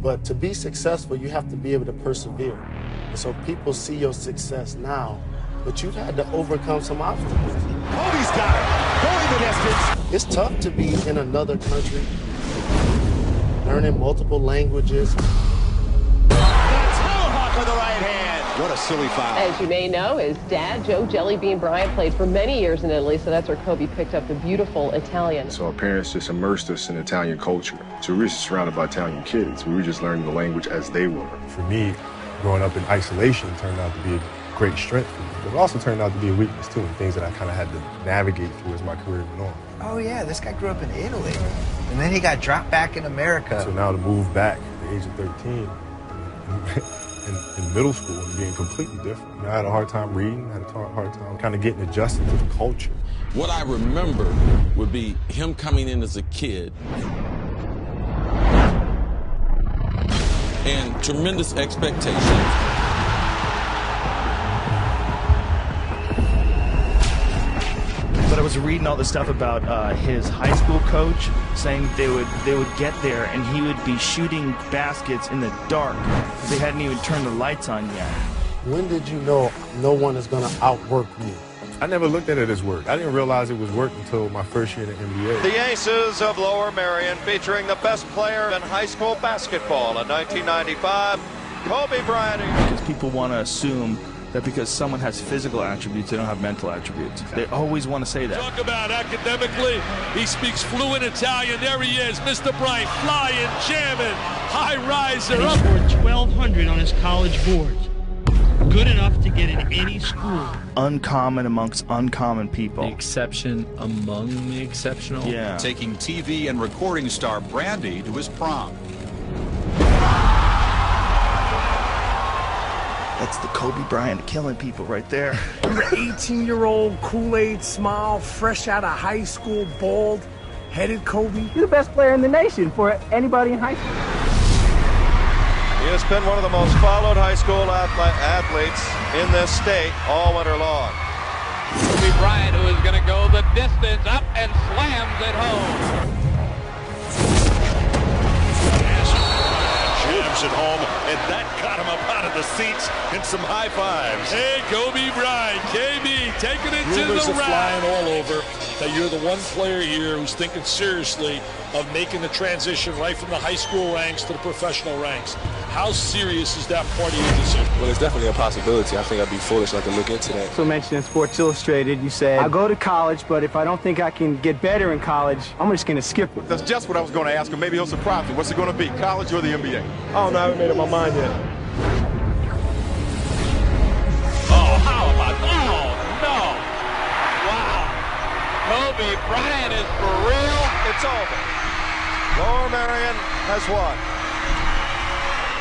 But to be successful, you have to be able to persevere. And so people see your success now, but you've had to overcome some obstacles. Kobe's got it. Going the distance. It's tough to be in another country, learning multiple languages. With the right hand. What a silly foul. As you may know, his dad, Joe Jellybean Bryant, played for many years in Italy, so that's where Kobe picked up the beautiful Italian. So our parents just immersed us in Italian culture. So we were just surrounded by Italian kids. We were just learning the language as they were. For me, growing up in isolation turned out to be a great strength for me, but it also turned out to be a weakness too, and things that I kind of had to navigate through as my career went on. Oh yeah, this guy grew up in Italy, and then he got dropped back in America. So now to move back at the age of 13, in middle school and being completely different. I had a hard time reading, I had a hard time kind of getting adjusted to the culture. What I remember would be him coming in as a kid and tremendous expectations. But I was reading all this stuff about his high school coach saying they would get there and he would be shooting baskets in the dark because they hadn't even turned the lights on yet. When did you know no one is going to outwork me? I never looked at it as work. I didn't realize it was work until my first year in the NBA. The Aces of Lower Merion featuring the best player in high school basketball in 1995, Kobe Bryant. Because people want to assume that because someone has physical attributes, they don't have mental attributes. They always want to say that. Talk about academically, he speaks fluent Italian. There he is, Mr. Bryant, flying, jamming, high riser. He scored 1,200 on his college boards. Good enough to get in any school. Uncommon amongst uncommon people. The exception among the exceptional. Yeah. Taking TV and recording star Brandy to his prom. That's the Kobe Bryant killing people right there. You're an 18-year-old Kool-Aid smile, fresh out of high school, bald, headed Kobe. You're the best player in the nation for anybody in high school. He has been one of the most followed high school athletes in this state all winter long. Kobe Bryant, who is going to go the distance, up and slams it home. Jams it home, and that got him up out of the seats and some high fives. Hey, Kobe Bryant, KB, taking it to the Rumors are rack. flying all over that you're the one player here who's thinking seriously of making the transition right from the high school ranks to the professional ranks. How serious is that part of your decision? Well, it's definitely a possibility. I think I'd be foolish not to look into that. So mentioned in Sports Illustrated, you said, I'll go to college, but if I don't think I can get better in college, I'm just going to skip it. That's just what I was going to ask him. Maybe he'll surprise me. What's it going to be, college or the NBA? Oh, no, I haven't made up my mind yet. Oh, how about, oh, no. Wow. Kobe Bryant is for real. It's over. Lower Merion has won.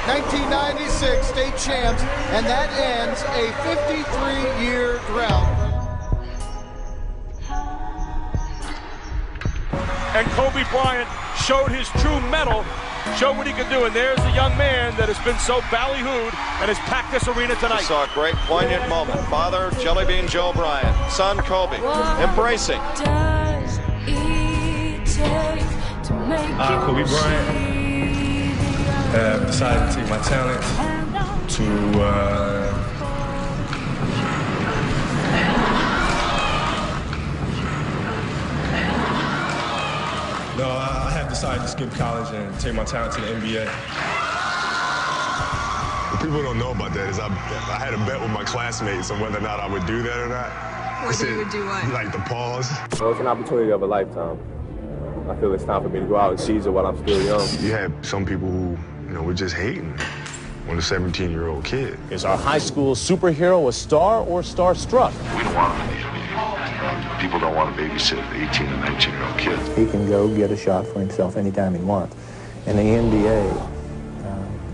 1996 state champs, and that ends a 53-year drought. And Kobe Bryant showed his true mettle, showed what he could do, and there's a young man that has been so ballyhooed and has packed this arena tonight. We saw a great poignant moment. Father, Jellybean Joe Bryant, son Kobe, embracing. Kobe Bryant. Have decided to take my talent to no, I have decided to skip college and take my talent to the NBA. What people don't know about that is I had a bet with my classmates on whether or not I would do that or not. Whether you would do what? Like the pause. Well, it's an opportunity of a lifetime. I feel it's time for me to go out and seize it while I'm still young. You have some people who, we're just hating on a 17-year-old kid. Is our high school superhero a star or starstruck? We don't want him in the NBA. People don't want to babysit 18 and 19-year-old kids. He can go get a shot for himself anytime he wants. In the NBA...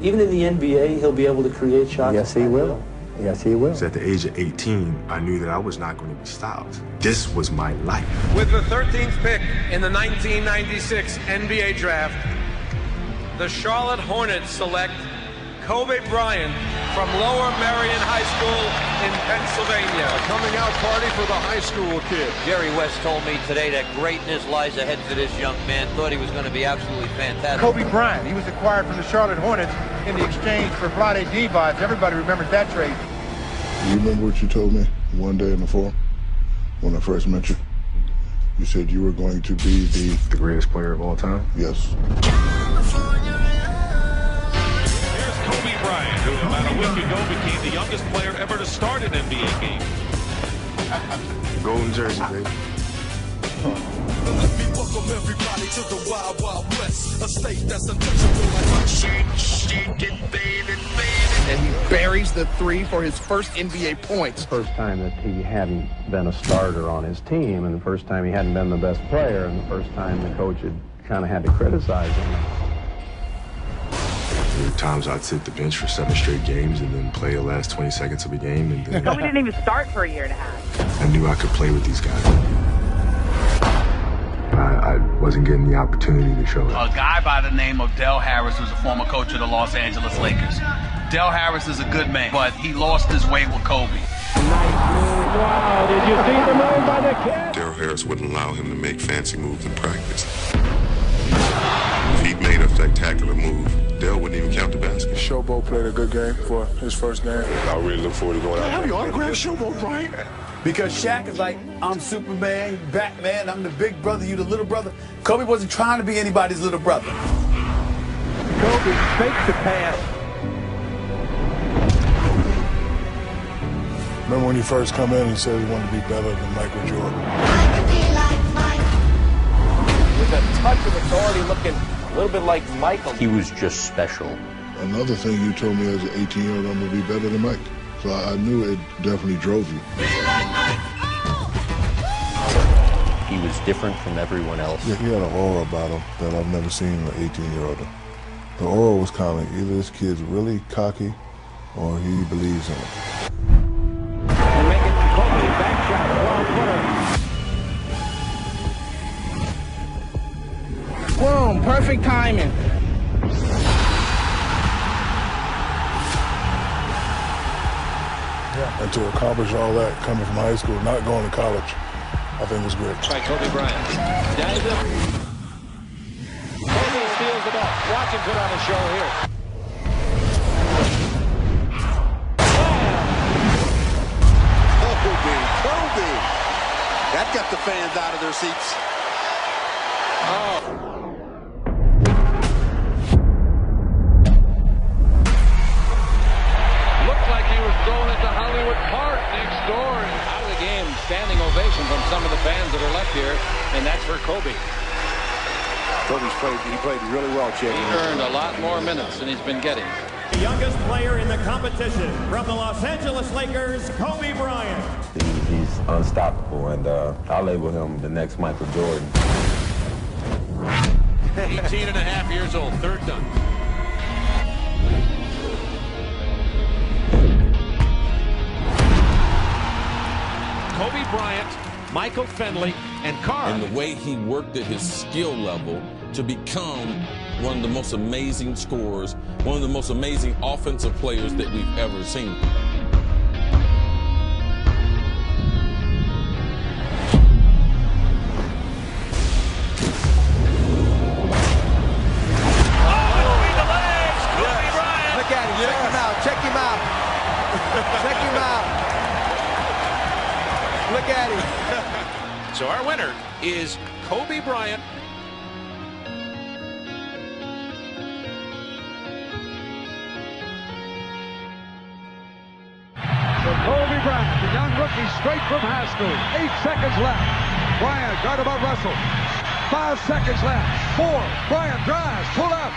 Even in the NBA, he'll be able to create shots? Yes, he will. Yes, he will. At the age of 18, I knew that I was not going to be stopped. This was my life. With the 13th pick in the 1996 NBA draft, the Charlotte Hornets select Kobe Bryant from Lower Merion High School in Pennsylvania. A coming out party for the high school kid. Jerry West told me today that greatness lies ahead for this young man. Thought he was going to be absolutely fantastic. Kobe Bryant, he was acquired from the Charlotte Hornets in the exchange for Vlade Divac. Everybody remembers that trade. You remember what you told me one day in the forum when I first met you? You said you were going to be the greatest player of all time? Yes. Here's Kobe Bryant, who about a week ago became the youngest player ever to start an NBA game. Golden jersey, baby. Let me welcome everybody to the Wild Wild West, a state that's untouchable like and he buries the three for his first NBA points. First time that he hadn't been a starter on his team, and the first time he hadn't been the best player, and the first time the coach had kind of had to criticize him. There were times I'd sit the bench for 7 straight games and then play the last 20 seconds of a game. And then Kobe didn't even start for a year and a half. I knew I could play with these guys. I wasn't getting the opportunity to show it. A guy by the name of Del Harris, who's a former coach of the Los Angeles Lakers. Del Harris is a good man, but he lost his way with Kobe. Wow, did you see the move by the kid? Del Harris wouldn't allow him to make fancy moves in practice. If he made a spectacular move, Del wouldn't even count the basket. Showboat played a good game for his first game. I really look forward to going out. Have you autographed Showboat, Bryant? Because Shaq is like, I'm Superman, Batman, I'm the big brother, you the little brother. Kobe wasn't trying to be anybody's little brother. Kobe faked the pass. Remember when he first come in, he said he wanted to be better than Michael Jordan. With a touch of authority, looking a little bit like Michael. He was just special. Another thing you told me as an 18-year-old, I'm going to be better than Mike. So I knew it definitely drove you. He was different from everyone else. Yeah, he had an aura about him that I've never seen in an 18-year-old. The aura was kind of either this kid's really cocky or he believes in it. And making Kobe back shot, 12-footer. Boom, perfect timing. And to accomplish all that coming from high school, not going to college, I think was great. By Kobe Bryant. Kobe steals the ball. Watch him put on a show here. Kobe. That got the fans out of their seats. Oh. Going into Hollywood Park next door and out of the game. Standing ovation from some of the fans that are left here, and that's for Kobe. He played really well, Chip. He earned a lot more minutes than he's been getting. The youngest player in the competition from the Los Angeles Lakers, Kobe Bryant. He's unstoppable, and I label him the next Michael Jordan. 18 and a half years old, third dunk. Kobe Bryant, Michael Finley, and Carr. And the way he worked at his skill level to become one of the most amazing scorers, one of the most amazing offensive players that we've ever seen. Check him out. Check him out. Look at him. So our winner is Kobe Bryant. So Kobe Bryant, the young rookie, straight from high school. 8 seconds left. Bryant guarded by Russell. 5 seconds left. 4. Bryant drives. Pull up.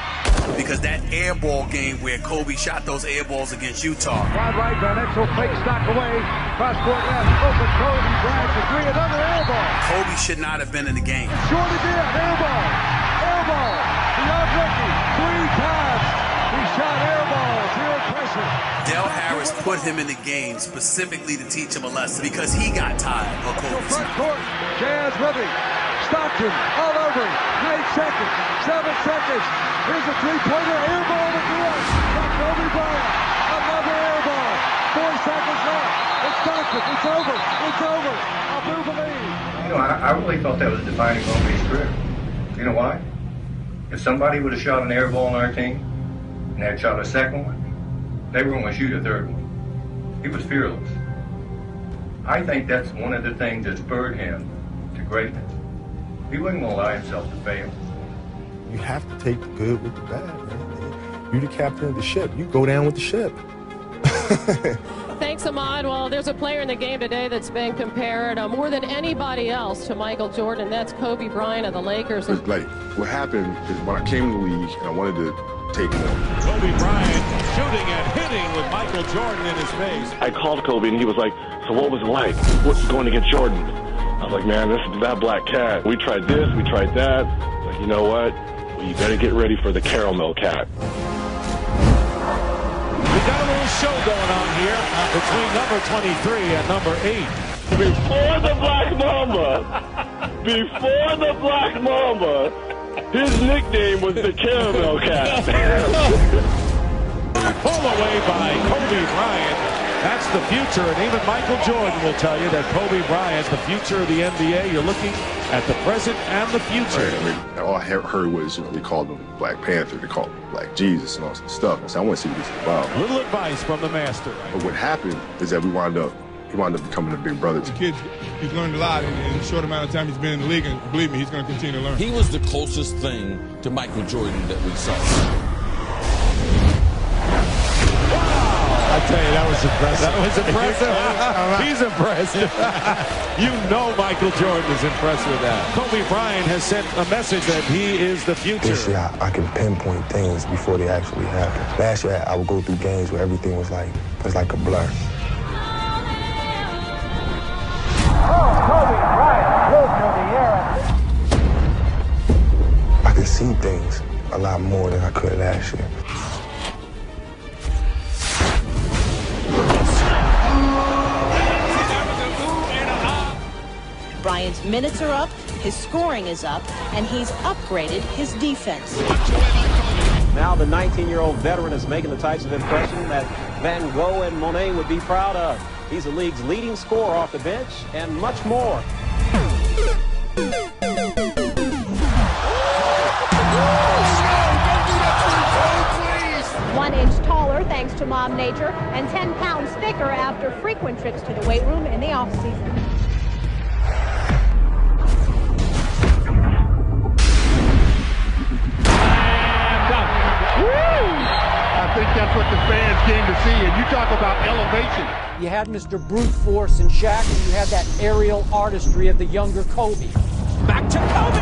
Because that air ball game where Kobe shot those air balls against Utah. Wide right, Van Exel fake stock away. Cross court left. Open Kobe Bryant for 3. Another air ball. Kobe should not have been in the game. Shorty did. Air ball. Air ball. The young rookie. 3 times. He shot air balls. Zero pressure. Del Harris put him in the game specifically to teach him a lesson because he got tired of Kobe. Front court. Jazz with him. Stockton all over him. 8 seconds. 7 seconds. Here's a 3-pointer. Air ball to Bryant. Kobe Bryant. I really thought that was a defining moment of his career. You know why? If somebody would have shot an air ball on our team and had shot a second one, they were going to shoot a third one. He was fearless. I think that's one of the things that spurred him to greatness. He wasn't going to allow himself to fail. You have to take the good with the bad, man. You're the captain of the ship. You go down with the ship. Thanks, Ahmad. Well, there's a player in the game today that's been compared more than anybody else to Michael Jordan. That's Kobe Bryant of the Lakers. Like, what happened is when I came to the league and I wanted to take more. Kobe Bryant shooting and hitting with Michael Jordan in his face. I called Kobe and he was like, so what was it like? What's going against Jordan? I was like, man, this is that black cat. We tried this, we tried that. Like, you know what? Well, you better get ready for the caramel cat. We got a little show going on here between number 23 and number 8. Before the Black Mamba, his nickname was the Caramel Cat. Pulled away by Kobe Bryant. That's the future, and even Michael Jordan will tell you that Kobe Bryant, the future of the NBA. You're looking at the present and the future. Right, I mean, all I heard was, they called him Black Panther, they called him Black Jesus and all that stuff. I said, I want to see what this is about. Little advice from the master. But what happened is that he wound up becoming a big brother. The kid, he's learned a lot in a short amount of time he's been in the league, and believe me, he's going to continue to learn. He was the closest thing to Michael Jordan that we saw. I tell you, that was impressive. That was impressive. He's impressive. You know Michael Jordan is impressed with that. Kobe Bryant has sent a message that he is the future. This year, I can pinpoint things before they actually happen. Last year, I would go through games where everything was like a blur. Kobe Bryant goes through the air. I can see things a lot more than I could last year. Bryant's minutes are up, his scoring is up, and he's upgraded his defense. Now the 19-year-old veteran is making the types of impression that Van Gogh and Monet would be proud of. He's the league's leading scorer off the bench, and much more. 1 inch taller thanks to Mom Nature, and 10 pounds thicker after frequent trips to the weight room in the off-season. I think that's what the fans came to see, and you talk about elevation. You had Mr. Brute Force in Shaq, and you had that aerial artistry of the younger Kobe. Back to Kobe!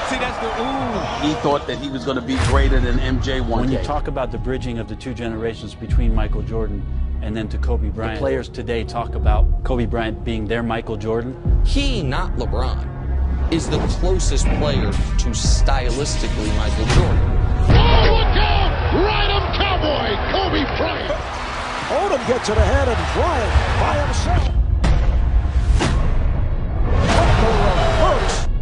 See, that's the ooh. He thought that he was going to be greater than MJ one When day. you talk about the bridging of the two generations between Michael Jordan and then to Kobe Bryant, the players today talk about Kobe Bryant being their Michael Jordan. He, not LeBron, is the closest player to stylistically Michael Jordan. Oh, look out! Ride him, cowboy! Kobe Bryant! Odom gets it ahead, and Bryant by himself.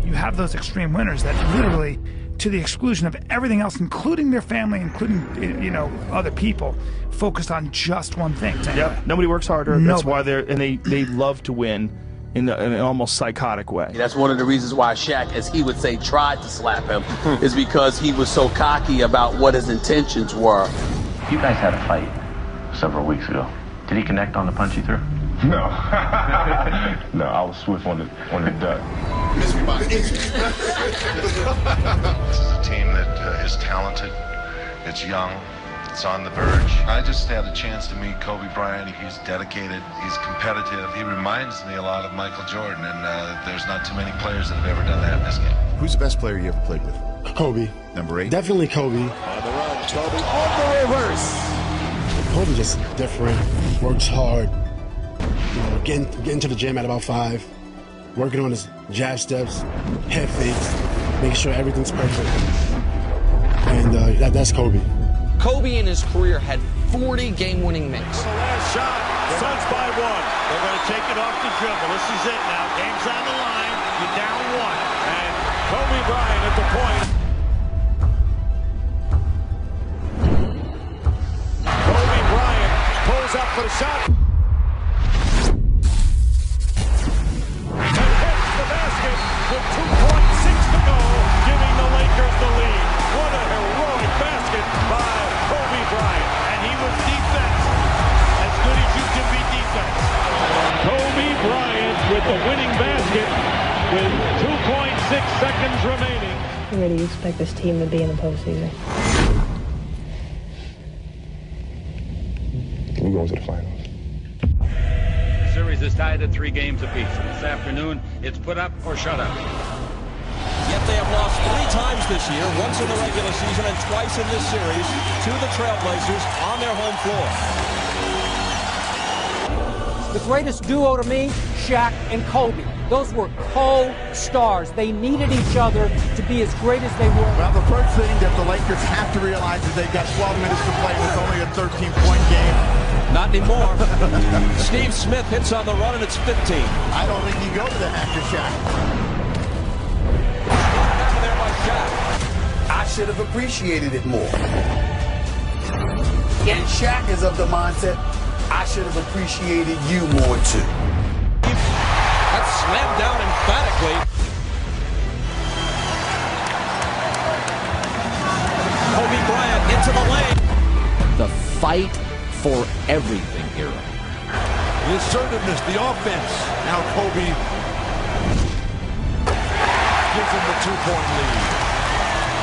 You have those extreme winners that literally, to the exclusion of everything else, including their family, including, you know, other people, focused on just one thing. Yep. Nobody works harder. Nobody. That's why they love to win in an almost psychotic way. That's one of the reasons why Shaq, as he would say, tried to slap him, is because he was so cocky about what his intentions were. You guys had a fight several weeks ago. Did he connect on the punch you threw? No. No, I was swift on the duck. This is a team that is talented, it's young, it's on the verge. I just had a chance to meet Kobe Bryant. He's dedicated, he's competitive. He reminds me a lot of Michael Jordan, and there's not too many players that have ever done that in this game. Who's the best player you ever played with? Kobe. Number 8? Definitely Kobe. On the run, Kobe on the reverse. Kobe just different, works hard. You know, getting to the gym at about 5, working on his jab steps, head fakes, making sure everything's perfect. And that's Kobe. Kobe in his career had 40 game-winning makes. The last shot, Suns by 1. They're going to take it off the dribble. This is it now. Game's on the line. You're down 1. And Kobe Bryant at the point. Kobe Bryant pulls up for the shot. seconds remaining. Where do you expect this team to be in the postseason? We're going to the finals. The series is tied at 3 games apiece. And this afternoon, it's put up or shut up. Yet they have lost 3 times this year, once in the regular season and twice in this series, to the Trailblazers on their home floor. The greatest duo to me, Shaq and Kobe. Those were co-stars. They needed each other to be as great as they were. Well, the first thing that the Lakers have to realize is they've got 12 minutes to play. It's only a 13-point game. Not anymore. Steve Smith hits on the run, and it's 15. I don't think you go to the after Shaq. Out of there by Shaq. I should have appreciated it more. And Shaq is of the mindset, I should have appreciated you more too. That's slammed down emphatically. Kobe Bryant into the lane. The fight for everything era. The assertiveness, the offense. Now Kobe gives him the 2-point lead.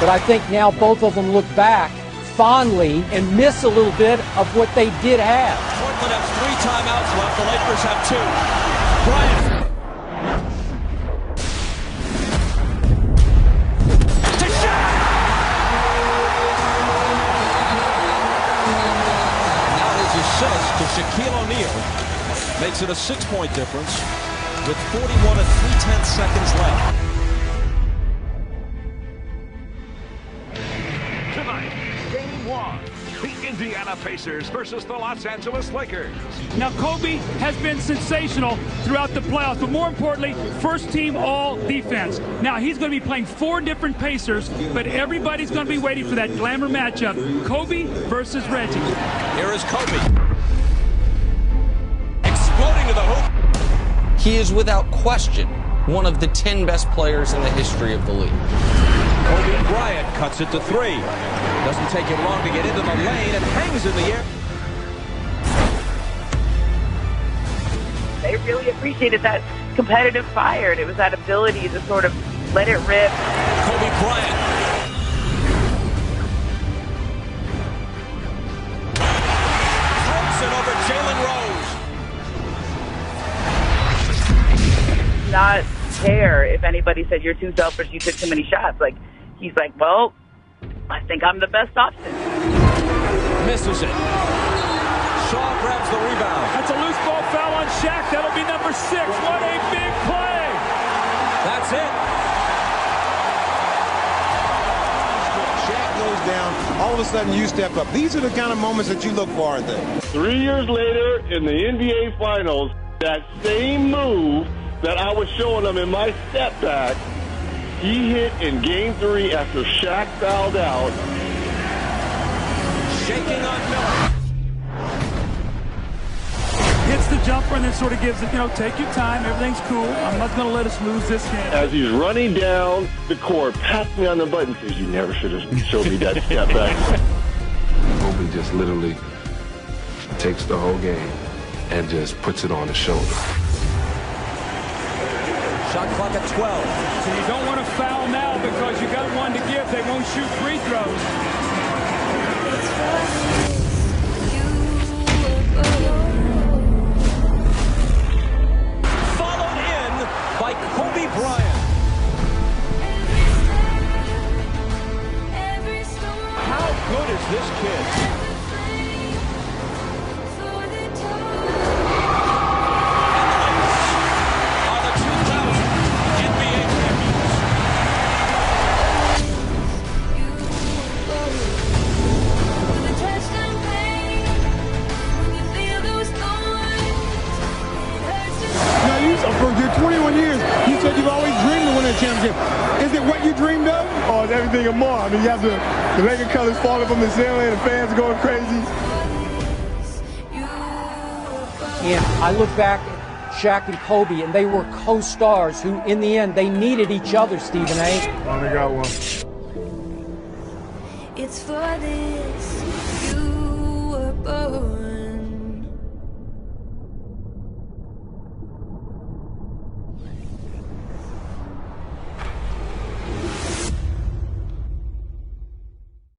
But I think now both of them look back fondly and miss a little bit of what they did have. Portland has 3 timeouts left. The Lakers have 2. Bryant. To Shaq. Now his assist to Shaquille O'Neal makes it a 6-point difference with 41 and 3/10 seconds left. Indiana Pacers versus the Los Angeles Lakers. Now, Kobe has been sensational throughout the playoffs, but more importantly, first team all defense. Now, he's going to be playing 4 different Pacers, but everybody's going to be waiting for that glamour matchup, Kobe versus Reggie. Here is Kobe. Exploding to the hoop. He is without question one of the 10 best players in the history of the league. Kobe Bryant cuts it to 3. Doesn't take him long to get into the lane and hangs in the air. They really appreciated that competitive fire. It was that ability to sort of let it rip. Kobe Bryant. Throws it over Jalen Rose. Not care if anybody said you're too selfish, you took too many shots. Like, he's like, well, I think I'm the best option. Misses it. Shaw grabs the rebound. That's a loose ball foul on Shaq. That'll be number 6. What a big play. That's it. Shaq goes down. All of a sudden, you step up. These are the kind of moments that you look for there. 3 years later in the NBA Finals, that same move that I was showing them in my step back, he hit in Game 3 after Shaq fouled out. Shaking on Miller. Hits the jumper and then sort of gives it, take your time. Everything's cool. I'm not going to let us lose this game. As he's running down the court, pats me on the butt and says, you never should have showed me that step back. Kobe just literally takes the whole game and just puts it on his shoulder. Shot clock at 12. So you don't want to foul now because you got one to give. They won't shoot free throws. Followed in by Kobe Bryant. How good is this kid? For your 21 years, you said you've always dreamed of winning a championship. Is it what you dreamed of? Or is everything and more? I mean, you have the Laker colors falling from the ceiling and the fans going crazy. And I look back at Shaq and Kobe, and they were co-stars who, in the end, they needed each other, Stephen A. Only got one. It's for this.